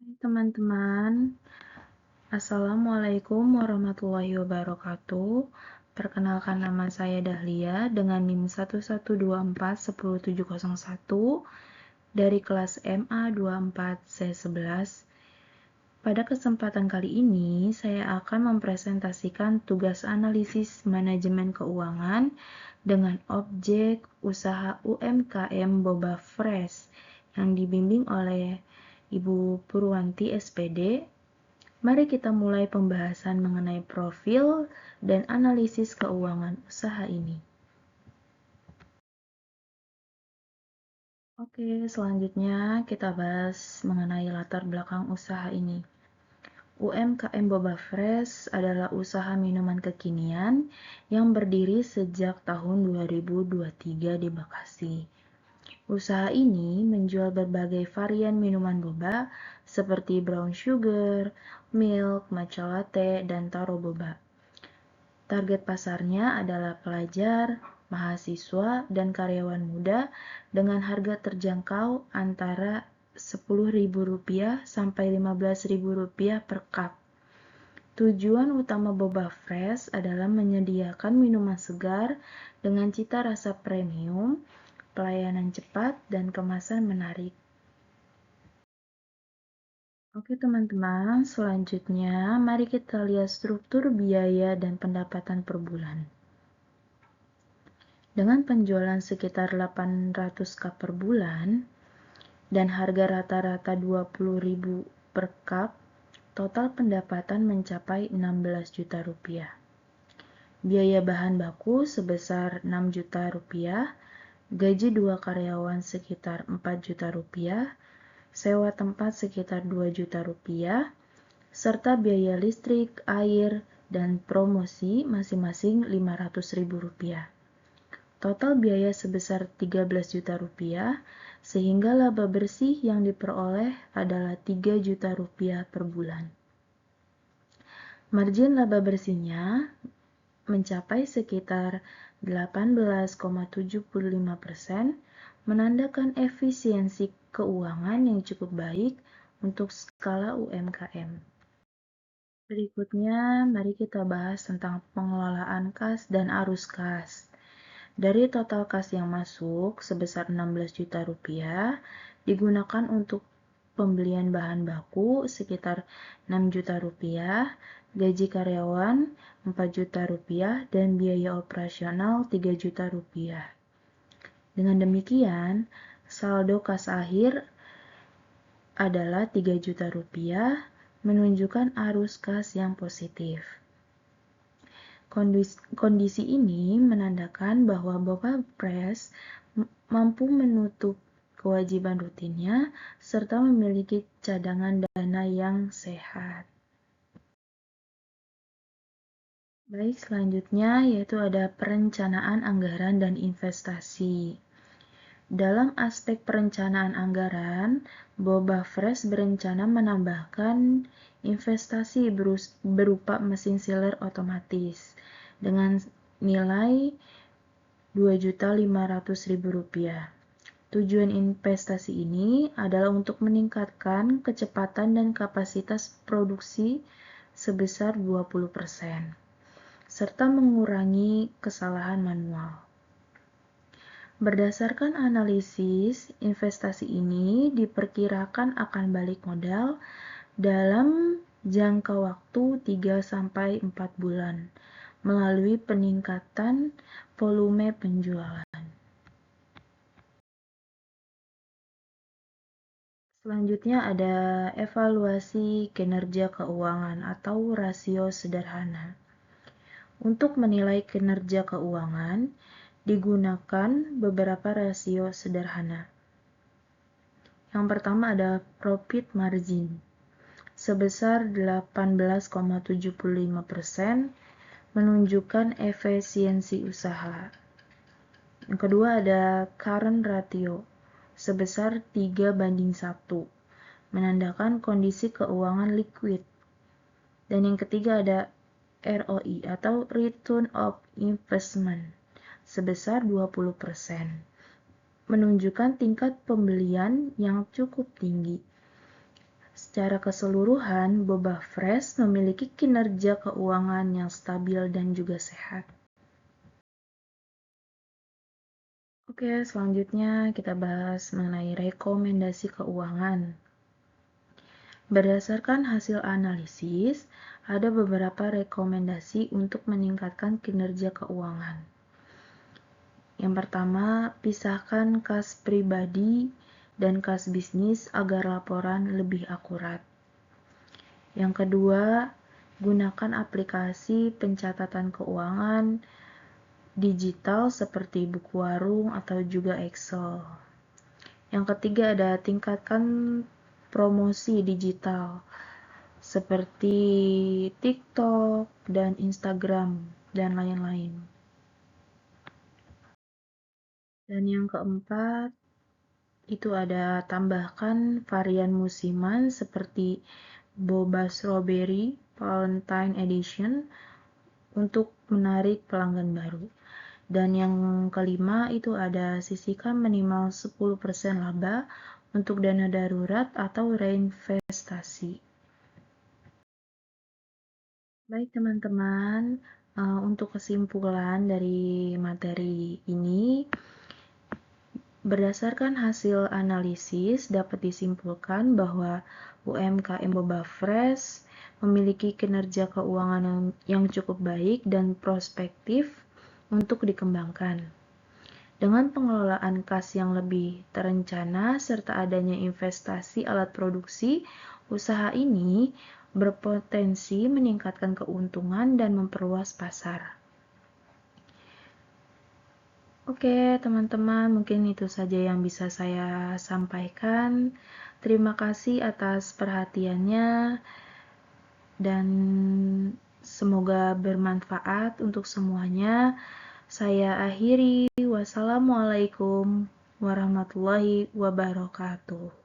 Hai teman-teman, Assalamualaikum warahmatullahi wabarakatuh. Perkenalkan, nama saya Dahlia dengan NIM 1124-10701 dari kelas MA 24C11. Pada kesempatan kali ini, saya akan mempresentasikan tugas analisis manajemen keuangan dengan objek usaha UMKM Boba Fresh yang dibimbing oleh Ibu Purwanti SPD. Mari kita mulai pembahasan mengenai profil dan analisis keuangan usaha ini. Oke, selanjutnya kita bahas mengenai latar belakang usaha ini. UMKM Boba Fresh adalah usaha minuman kekinian yang berdiri sejak tahun 2023 di Bekasi. Usaha ini menjual berbagai varian minuman boba seperti brown sugar, milk, matcha latte, dan taro boba. Target pasarnya adalah pelajar, mahasiswa, dan karyawan muda dengan harga terjangkau antara Rp10.000 sampai Rp15.000 per cup. Tujuan utama Boba Fresh adalah menyediakan minuman segar dengan cita rasa premium, pelayanan cepat, dan kemasan menarik. Oke teman-teman, selanjutnya mari kita lihat struktur biaya dan pendapatan per bulan. Dengan penjualan sekitar 800 cup per bulan dan harga rata-rata Rp20.000 per cup, total pendapatan mencapai Rp16 juta. Biaya bahan baku sebesar Rp6 juta, gaji 2 karyawan sekitar Rp4 juta, sewa tempat sekitar Rp2 juta, serta biaya listrik, air, dan promosi masing-masing Rp500.000. Total biaya sebesar Rp13 juta, sehingga laba bersih yang diperoleh adalah Rp3 juta per bulan. Margin laba bersihnya mencapai sekitar 18,75%, menandakan efisiensi keuangan yang cukup baik untuk skala UMKM. Berikutnya, mari kita bahas tentang pengelolaan kas dan arus kas. Dari total kas yang masuk sebesar Rp16 juta, digunakan untuk pembelian bahan baku sekitar Rp6 juta, gaji karyawan Rp4 juta, dan biaya operasional Rp3 juta. Dengan demikian, saldo kas akhir adalah Rp3 juta, menunjukkan arus kas yang positif. Kondisi ini menandakan bahwa Boba Fresh mampu menutup kewajiban rutinnya serta memiliki cadangan dana yang sehat. Baik, selanjutnya yaitu ada perencanaan anggaran dan investasi. Dalam aspek perencanaan anggaran, Boba Fresh berencana menambahkan investasi berupa mesin sealer otomatis dengan nilai Rp2.500.000. Tujuan investasi ini adalah untuk meningkatkan kecepatan dan kapasitas produksi sebesar 20%, serta mengurangi kesalahan manual. Berdasarkan analisis, investasi ini diperkirakan akan balik modal dalam jangka waktu 3-4 bulan melalui peningkatan volume penjualan. Selanjutnya ada evaluasi kinerja keuangan atau rasio sederhana. Untuk menilai kinerja keuangan, digunakan beberapa rasio sederhana. Yang pertama ada profit margin sebesar 18,75%, menunjukkan efisiensi usaha. Yang kedua ada current ratio sebesar 3:1, menandakan kondisi keuangan liquid. Dan yang ketiga ada ROI atau Return of Investment sebesar 20%, menunjukkan tingkat pembelian yang cukup tinggi. Secara keseluruhan, Boba Fresh memiliki kinerja keuangan yang stabil dan juga sehat. Oke, selanjutnya kita bahas mengenai rekomendasi keuangan. Berdasarkan hasil analisis, ada beberapa rekomendasi untuk meningkatkan kinerja keuangan. Yang pertama, pisahkan kas pribadi dan kas bisnis agar laporan lebih akurat. Yang kedua, gunakan aplikasi pencatatan keuangan digital seperti buku warung atau juga Excel. Yang ketiga ada tingkatkan promosi digital seperti TikTok dan Instagram dan lain-lain. Dan yang keempat, itu ada tambahkan varian musiman seperti boba strawberry Valentine Edition untuk menarik pelanggan baru. Dan yang kelima itu ada sisihkan minimal 10% laba untuk dana darurat atau reinvestasi. Baik teman-teman, untuk kesimpulan dari materi ini, berdasarkan hasil analisis dapat disimpulkan bahwa UMKM Boba Fresh memiliki kinerja keuangan yang cukup baik dan prospektif untuk dikembangkan. Dengan pengelolaan kas yang lebih terencana serta adanya investasi alat produksi, usaha ini berpotensi meningkatkan keuntungan dan memperluas pasar. Oke, teman-teman, mungkin itu saja yang bisa saya sampaikan. Terima kasih atas perhatiannya dan semoga bermanfaat untuk semuanya. Saya akhiri. Wassalamualaikum warahmatullahi wabarakatuh.